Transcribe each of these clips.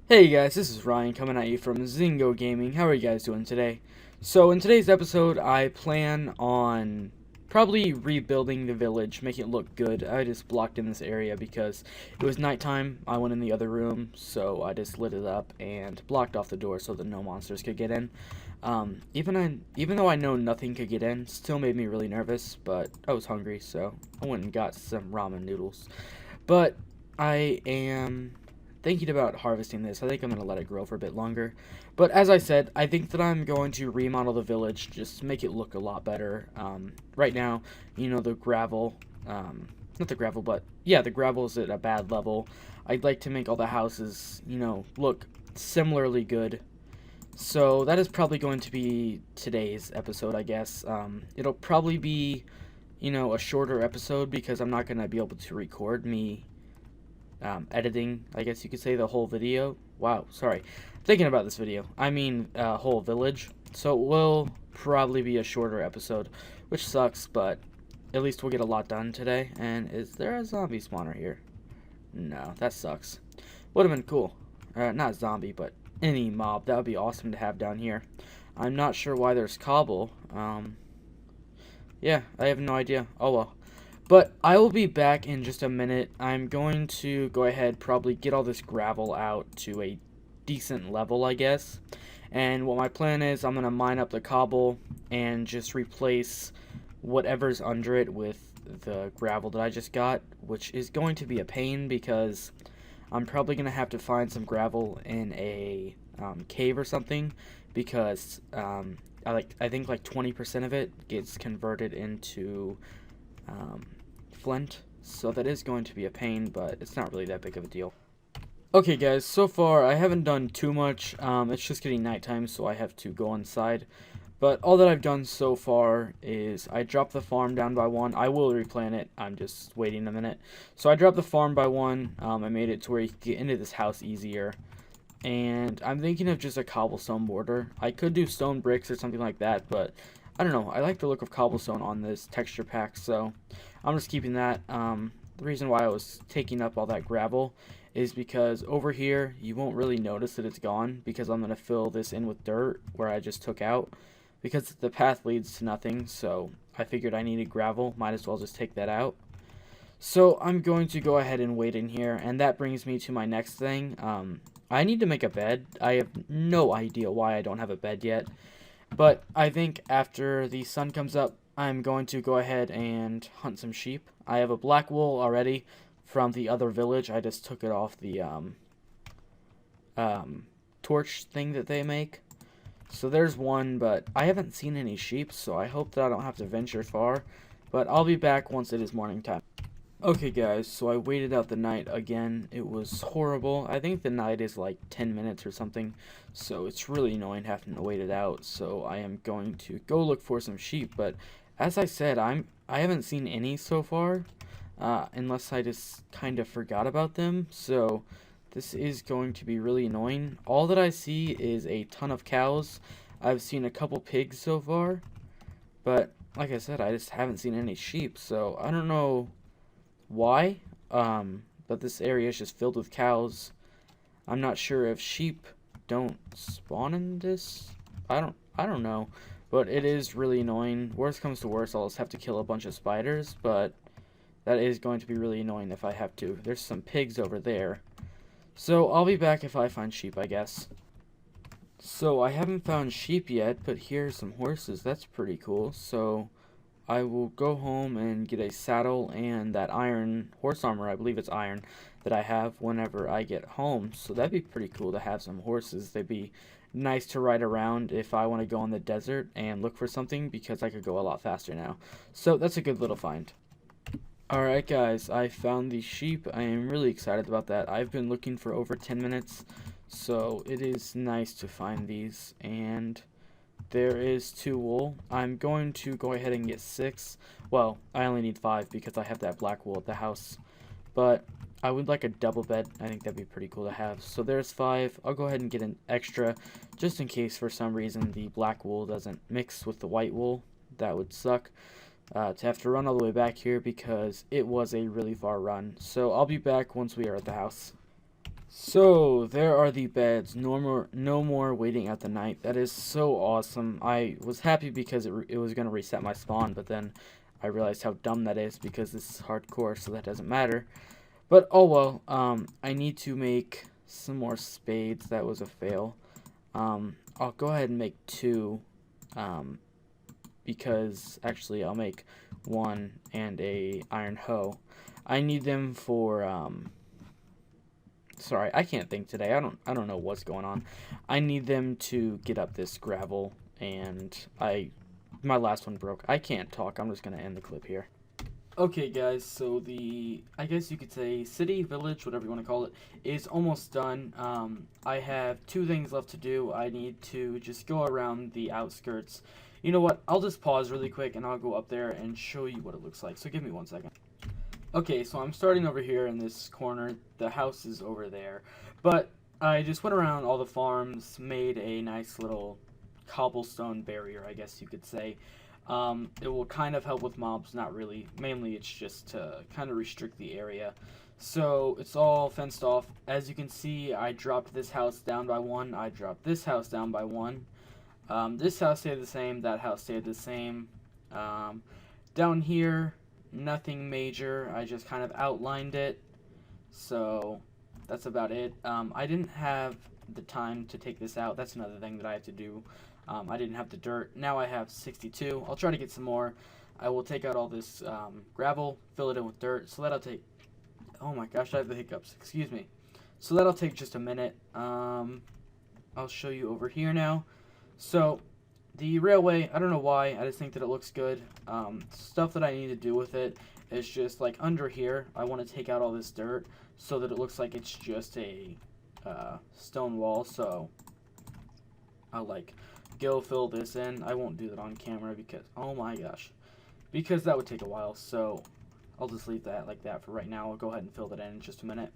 Hey guys, this is Ryan coming at you from ZingoGaming. How are you guys doing today? So in today's episode, I plan on probably rebuilding the village, making it look good. I just blocked in this area because it was nighttime. I went in the other room, so I just lit it up and blocked off the door so that no monsters could get in. Even though I know nothing could get in, still made me really nervous, but I was hungry, so I went and got some ramen noodles. But I am thinking about harvesting this. I think I'm going to let it grow for a bit longer. But as I said, I think that I'm going to remodel the village, just make it look a lot better. Right now, the gravel, not the gravel, but yeah, the gravel is at a bad level. I'd like to make all the houses, look similarly good. So that is probably going to be today's episode, I guess. It'll probably be, a shorter episode because I'm not going to be able to record me editing, I guess you could say, the whole video. Wow, sorry. Thinking about this video. I mean, whole village. So it will probably be a shorter episode, which sucks, but at least we'll get a lot done today. And is there a zombie spawner here? No, that sucks. Would have been cool. Not zombie, but any mob. That would be awesome to have down here. I'm not sure why there's cobble. Yeah, I have no idea. Oh well. But I will be back in just a minute. I'm going to go ahead, probably get all this gravel out to a decent level, I guess. And what my plan is, I'm going to mine up the cobble and just replace whatever's under it with the gravel that I just got, which is going to be a pain because I'm probably going to have to find some gravel in a cave or something because I think like 20% of it gets converted into flint, so that is going to be a pain, but it's not really that big of a deal. Okay guys, so far I haven't done too much. It's just getting nighttime, so I have to go inside. But all that I've done so far is I dropped the farm down by one. I will replant it. I'm just waiting a minute. So I dropped the farm by one. I made it to where you can get into this house easier. And I'm thinking of just a cobblestone border. I could do stone bricks or something like that, but I don't know. I like the look of cobblestone on this texture pack, so I'm just keeping that. The reason why I was taking up all that gravel is because over here you won't really notice that it's gone because I'm going to fill this in with dirt where I just took out because the path leads to nothing, so I figured I needed gravel. Might as well just take that out. So I'm going to go ahead and wait in here, and that brings me to my next thing. I need to make a bed. I have no idea why I don't have a bed yet. But I think after the sun comes up, I'm going to go ahead and hunt some sheep. I have a black wool already from the other village. I just took it off the torch thing that they make. So there's one, but I haven't seen any sheep, so I hope that I don't have to venture far. But I'll be back once it is morning time. Okay guys, so I waited out the night again. It was horrible. I think the night is like 10 minutes or something, so it's really annoying having to wait it out. So I am going to go look for some sheep, but as I said, I haven't seen any so far, unless I just kind of forgot about them. So this is going to be really annoying. All that I see is a ton of cows. I've seen a couple pigs so far, but like I said, I just haven't seen any sheep, so I don't know why, but this area is just filled with cows. I'm not sure if sheep don't spawn in this. I don't know, but it is really annoying. Worst comes to worst, I'll just have to kill a bunch of spiders, but that is going to be really annoying if I have to. There's some pigs over there, so I'll be back if I find sheep, I guess. So I haven't found sheep yet, but here's some horses. That's pretty cool. So I will go home and get a saddle and that iron horse armor, I believe it's iron, that I have whenever I get home. So that'd be pretty cool to have some horses. They'd be nice to ride around if I want to go in the desert and look for something because I could go a lot faster now. So that's a good little find. Alright guys, I found the sheep. I am really excited about that. I've been looking for over 10 minutes, so it is nice to find these. And there is 2 wool. I'm going to go ahead and get 6. Well, I only need 5 because I have that black wool at the house. But I would like a double bed. I think that'd be pretty cool to have. So there's 5. I'll go ahead and get an extra just in case for some reason the black wool doesn't mix with the white wool. That would suck. To have to run all the way back here because it was a really far run. So I'll be back once we are at the house. So there are the beds. No more waiting out the night. That is so awesome. I was happy because it was gonna reset my spawn, but then I realized how dumb that is because this is hardcore, so that doesn't matter. But oh well. I need to make some more spades. That was a fail. I'll go ahead and make two. Because actually I'll make one and a iron hoe. I need them for sorry, I can't think today. I don't know what's going on. I need them to get up this gravel, and my last one broke. I can't talk. I'm just gonna end the clip here. Okay, guys, so I guess you could say city, village, whatever you want to call it, is almost done. I have two things left to do. I need to just go around the outskirts. You know what? I'll just pause really quick, and I'll go up there and show you what it looks like. So give me 1 second. Okay, so I'm starting over here in this corner. The house is over there. But I just went around all the farms, made a nice little cobblestone barrier, I guess you could say. It will kind of help with mobs, not really. Mainly it's just to kind of restrict the area. So it's all fenced off. As you can see, I dropped this house down by 1. I dropped this house down by 1. This house stayed the same. That house stayed the same. Down here, nothing major. I just kind of outlined it. So that's about it. I didn't have the time to take this out. That's another thing that I have to do. I didn't have the dirt. Now I have 62. I'll try to get some more. I will take out all this gravel, fill it in with dirt. So that'll take... Oh my gosh, I have the hiccups. Excuse me. So that'll take just a minute. I'll show you over here now. So the railway, I don't know why. I just think that it looks good. Stuff that I need to do with it is just like under here. I want to take out all this dirt so that it looks like it's just a stone wall. So I'll like go fill this in. I won't do that on camera because, oh my gosh, because that would take a while. So I'll just leave that like that for right now. I'll go ahead and fill that in just a minute.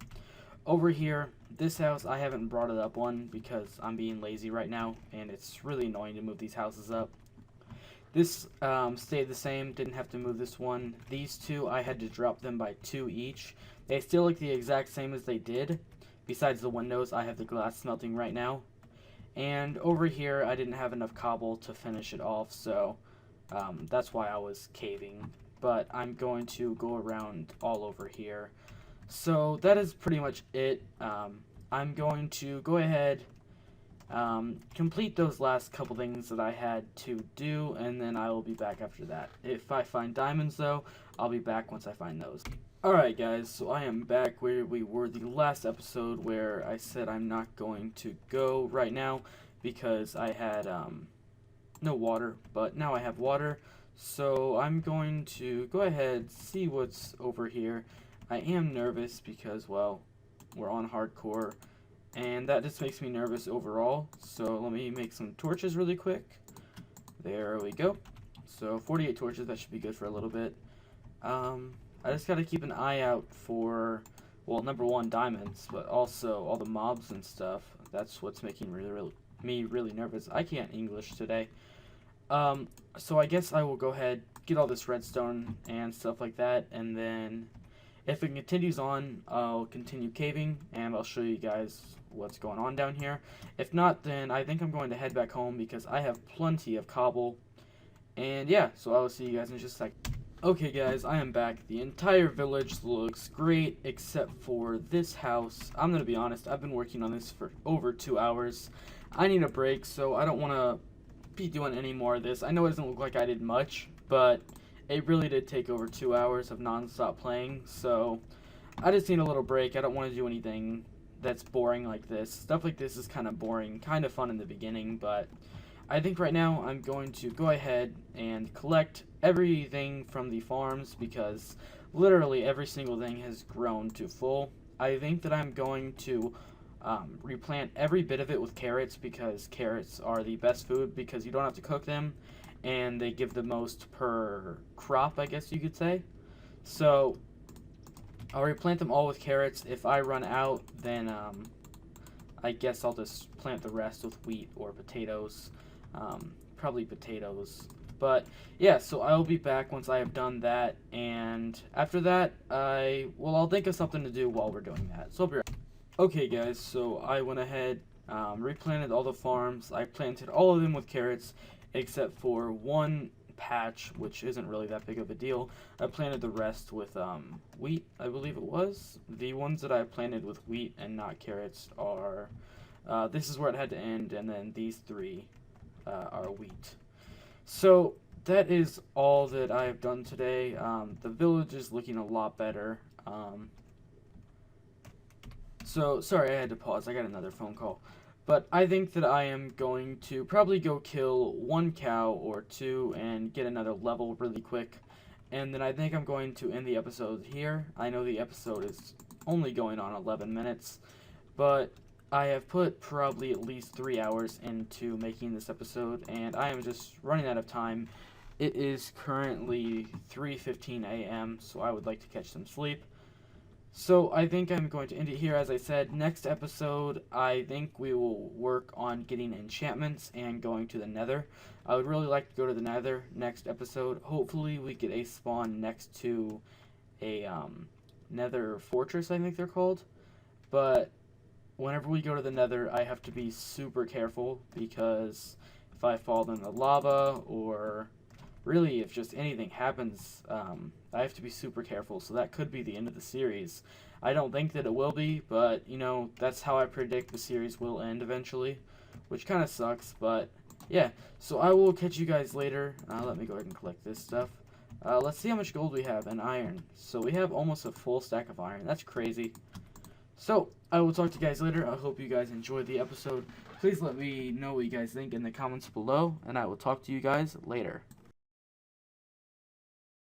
Over here, this house, I haven't brought it up one because I'm being lazy right now, and it's really annoying to move these houses up. This stayed the same, didn't have to move this one. These two, I had to drop them by 2 each. They still look the exact same as they did. Besides the windows, I have the glass smelting right now. And over here, I didn't have enough cobble to finish it off, so that's why I was caving. But I'm going to go around all over here. So that is pretty much it. I'm going to go ahead, complete those last couple things that I had to do, and then I will be back after that. If I find diamonds, though, I'll be back once I find those. Alright guys, so I am back where we were the last episode, where I said I'm not going to go right now because I had no water, but now I have water. So I'm going to go ahead, see what's over here. I am nervous because, well, we're on hardcore, and that just makes me nervous overall. So let me make some torches really quick. There we go. So 48 torches, that should be good for a little bit. I just gotta keep an eye out for, well, number one, diamonds, but also all the mobs and stuff. That's what's making me really nervous. I can't English today. So I guess I will go ahead, get all this redstone and stuff like that, and then if it continues on, I'll continue caving, and I'll show you guys what's going on down here. If not, then I think I'm going to head back home because I have plenty of cobble. And yeah, so I will see you guys in just a sec. Okay guys, I am back. The entire village looks great except for this house. I'm gonna be honest, I've been working on this for over 2 hours. I need a break, so I don't want to be doing any more of this. I know it doesn't look like I did much, but it really did take over 2 hours of non-stop playing, so I just need a little break. I don't want to do anything that's boring like this. Stuff like this is kind of boring, kind of fun in the beginning, but I think right now I'm going to go ahead and collect everything from the farms because literally every single thing has grown to full. I think that I'm going to replant every bit of it with carrots because carrots are the best food because you don't have to cook them and they give the most per crop, I guess you could say. So I'll replant them all with carrots. If I run out, then I guess I'll just plant the rest with wheat or potatoes. Probably potatoes. But yeah, so I'll be back once I have done that, and after that I'll think of something to do while we're doing that. So I'll be right back. Okay, guys, so I went ahead, replanted all the farms. I planted all of them with carrots, except for one patch, which isn't really that big of a deal. I planted the rest with wheat, I believe it was. The ones that I planted with wheat and not carrots are, this is where it had to end, and then these three are wheat. So that is all that I have done today. The village is looking a lot better. So, sorry, I had to pause. I got another phone call. But I think that I am going to probably go kill one cow or two and get another level really quick. And then I think I'm going to end the episode here. I know the episode is only going on 11 minutes, but I have put probably at least 3 hours into making this episode, and I am just running out of time. It is currently 3:15 a.m., so I would like to catch some sleep. So I think I'm going to end it here. As I said, next episode, I think we will work on getting enchantments and going to the nether. I would really like to go to the nether next episode. Hopefully we get a spawn next to a nether fortress, I think they're called. But whenever we go to the nether, I have to be super careful, because if I fall in the lava, or really if just anything happens, I have to be super careful. So that could be the end of the series. I don't think that it will be, but you know, that's how I predict the series will end eventually, which kind of sucks. But yeah, so I will catch you guys later. Let me go ahead and collect this stuff. Let's see how much gold we have and iron. So we have almost a full stack of iron. That's crazy. So I will talk to you guys later. I hope you guys enjoyed the episode. Please let me know what you guys think in the comments below, and I will talk to you guys later.